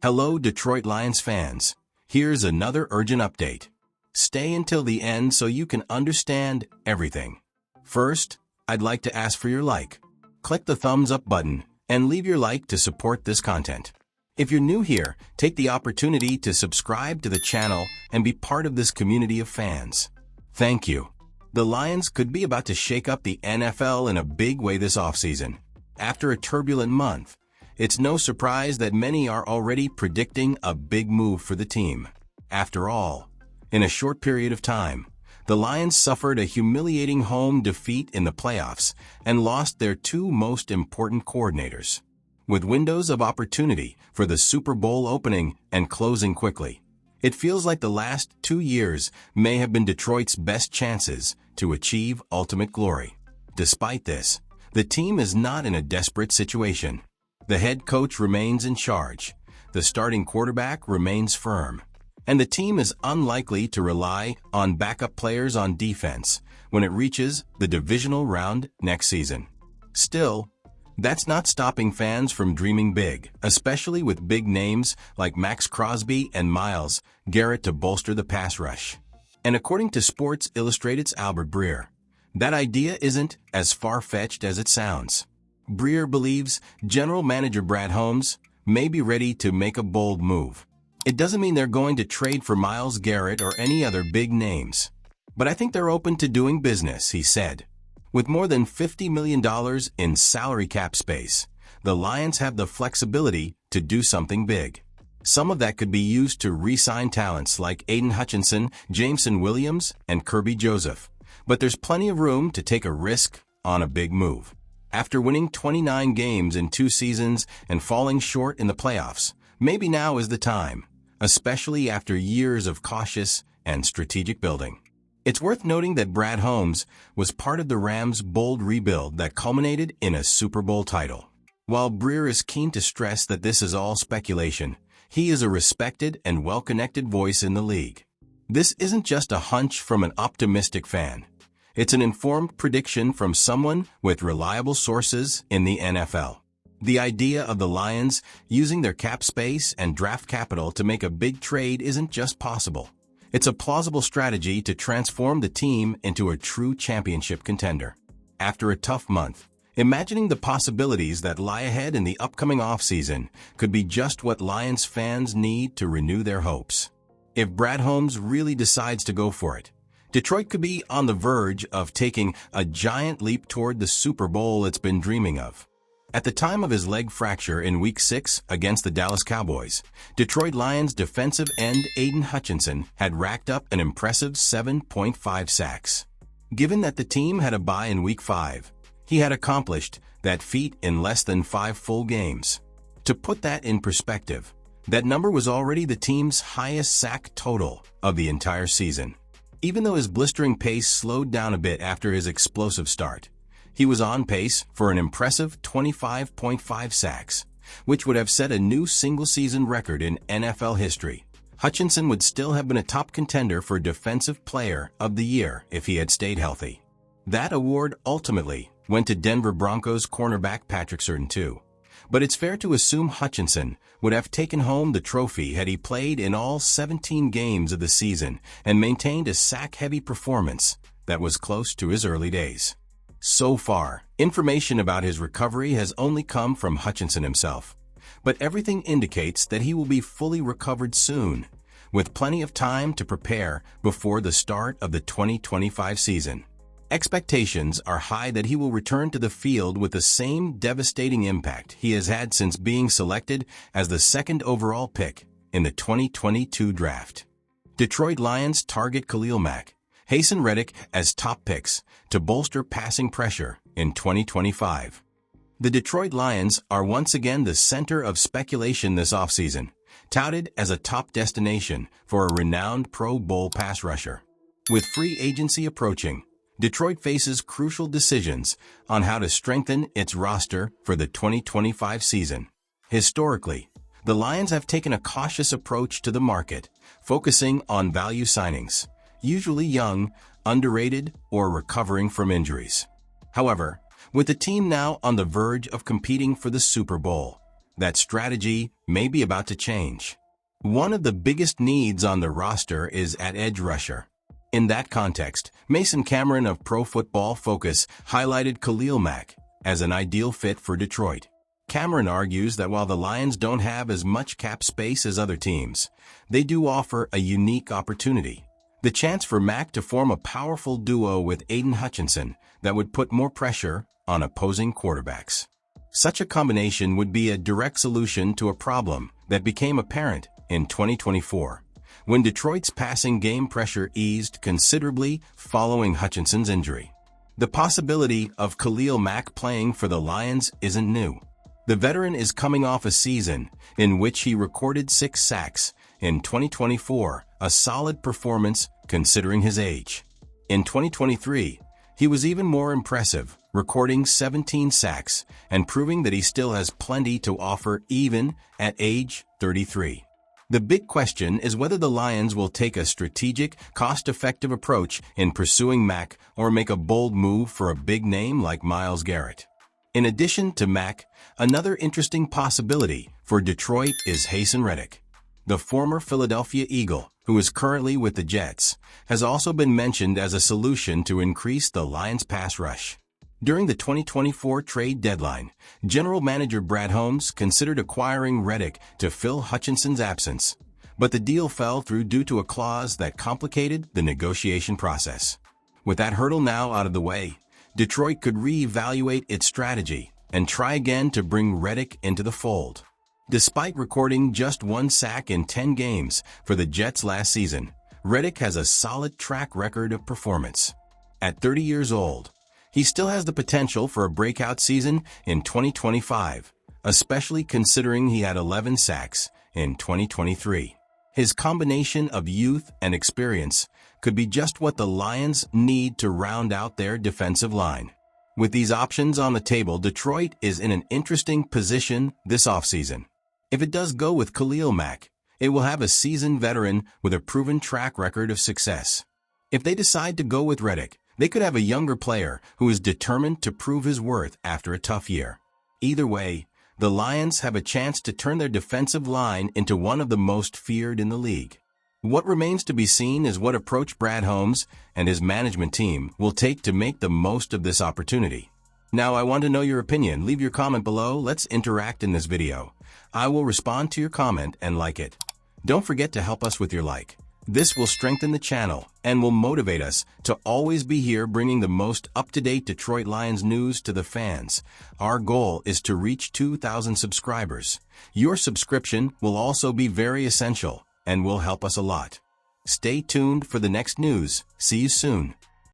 Hello, Detroit Lions fans. Here's another urgent update. Stay until the end so you can understand everything. First, I'd like to ask for your like. Click the thumbs up button and leave your like to support this content. If you're new here, take the opportunity to subscribe to the channel and be part of this community of fans. Thank you. The Lions could be about to shake up the NFL in a big way this offseason. After a turbulent month, it's no surprise that many are already predicting a big move for the team. After all, in a short period of time, the Lions suffered a humiliating home defeat in the playoffs and lost their two most important coordinators. With windows of opportunity for the Super Bowl opening and closing quickly, it feels like the last 2 years may have been Detroit's best chances to achieve ultimate glory. Despite this, the team is not in a desperate situation. The head coach remains in charge, the starting quarterback remains firm, and the team is unlikely to rely on backup players on defense when it reaches the divisional round next season. Still, that's not stopping fans from dreaming big, especially with big names like Max Crosby and Myles Garrett to bolster the pass rush. And according to Sports Illustrated's Albert Breer, that idea isn't as far-fetched as it sounds. Breer believes General Manager Brad Holmes may be ready to make a bold move. It doesn't mean they're going to trade for Myles Garrett or any other big names. But I think they're open to doing business, he said. With more than $50 million in salary cap space, the Lions have the flexibility to do something big. Some of that could be used to re-sign talents like Aiden Hutchinson, Jameson Williams, and Kirby Joseph. But there's plenty of room to take a risk on a big move. After winning 29 games in 2 seasons and falling short in the playoffs, maybe now is the time, especially after years of cautious and strategic building. It's worth noting that Brad Holmes was part of the Rams' bold rebuild that culminated in a Super Bowl title. While Breer is keen to stress that this is all speculation, he is a respected and well-connected voice in the league. This isn't just a hunch from an optimistic fan. It's an informed prediction from someone with reliable sources in the NFL. The idea of the Lions using their cap space and draft capital to make a big trade isn't just possible. It's a plausible strategy to transform the team into a true championship contender. After a tough month, imagining the possibilities that lie ahead in the upcoming offseason could be just what Lions fans need to renew their hopes. If Brad Holmes really decides to go for it, Detroit could be on the verge of taking a giant leap toward the Super Bowl it's been dreaming of. At the time of his leg fracture in Week 6 against the Dallas Cowboys, Detroit Lions defensive end Aiden Hutchinson had racked up an impressive 7.5 sacks. Given that the team had a bye in Week 5, he had accomplished that feat in less than 5 full games. To put that in perspective, that number was already the team's highest sack total of the entire season. Even though his blistering pace slowed down a bit after his explosive start, he was on pace for an impressive 25.5 sacks, which would have set a new single-season record in NFL history. Hutchinson would still have been a top contender for Defensive Player of the Year if he had stayed healthy. That award ultimately went to Denver Broncos cornerback Patrick Surtain too. But it's fair to assume Hutchinson would have taken home the trophy had he played in all 17 games of the season and maintained a sack-heavy performance that was close to his early days. So far, information about his recovery has only come from Hutchinson himself, but everything indicates that he will be fully recovered soon, with plenty of time to prepare before the start of the 2025 season. Expectations are high that he will return to the field with the same devastating impact he has had since being selected as the 2nd overall pick in the 2022 draft. Detroit Lions target Khalil Mack, Haason Reddick as top picks to bolster passing pressure in 2025. The Detroit Lions are once again the center of speculation this offseason, touted as a top destination for a renowned Pro Bowl pass rusher. With free agency approaching, Detroit faces crucial decisions on how to strengthen its roster for the 2025 season. Historically, the Lions have taken a cautious approach to the market, focusing on value signings, usually young, underrated, or recovering from injuries. However, with the team now on the verge of competing for the Super Bowl, that strategy may be about to change. One of the biggest needs on the roster is at edge rusher. In that context, Mason Cameron of Pro Football Focus highlighted Khalil Mack as an ideal fit for Detroit. Cameron argues that while the Lions don't have as much cap space as other teams, they do offer a unique opportunity. The chance for Mack to form a powerful duo with Aiden Hutchinson that would put more pressure on opposing quarterbacks. Such a combination would be a direct solution to a problem that became apparent in 2024, when Detroit's passing game pressure eased considerably following Hutchinson's injury. The possibility of Khalil Mack playing for the Lions isn't new. The veteran is coming off a season in which he recorded 6 sacks in 2024, a solid performance considering his age. In 2023, he was even more impressive, recording 17 sacks and proving that he still has plenty to offer even at age 33. The big question is whether the Lions will take a strategic, cost-effective approach in pursuing Mack or make a bold move for a big name like Myles Garrett. In addition to Mack, another interesting possibility for Detroit is Haason Reddick. The former Philadelphia Eagle, who is currently with the Jets, has also been mentioned as a solution to increase the Lions' pass rush. During the 2024 trade deadline, General Manager Brad Holmes considered acquiring Reddick to fill Hutchinson's absence, but the deal fell through due to a clause that complicated the negotiation process. With that hurdle now out of the way, Detroit could reevaluate its strategy and try again to bring Reddick into the fold. Despite recording just 1 sack in 10 games for the Jets last season, Reddick has a solid track record of performance. At 30 years old, he still has the potential for a breakout season in 2025, especially considering he had 11 sacks in 2023. His combination of youth and experience could be just what the Lions need to round out their defensive line. With these options on the table, Detroit is in an interesting position this offseason. If it does go with Khalil Mack, it will have a seasoned veteran with a proven track record of success. If they decide to go with Reddick, they could have a younger player who is determined to prove his worth after a tough year. Either way, the Lions have a chance to turn their defensive line into one of the most feared in the league. What remains to be seen is what approach Brad Holmes and his management team will take to make the most of this opportunity. Now, I want to know your opinion. Leave your comment below. Let's interact in this video. I will respond to your comment and like it. Don't forget to help us with your like. This will strengthen the channel and will motivate us to always be here bringing the most up-to-date Detroit Lions news to the fans. Our goal is to reach 2,000 subscribers. Your subscription will also be very essential and will help us a lot. Stay tuned for the next news. See you soon.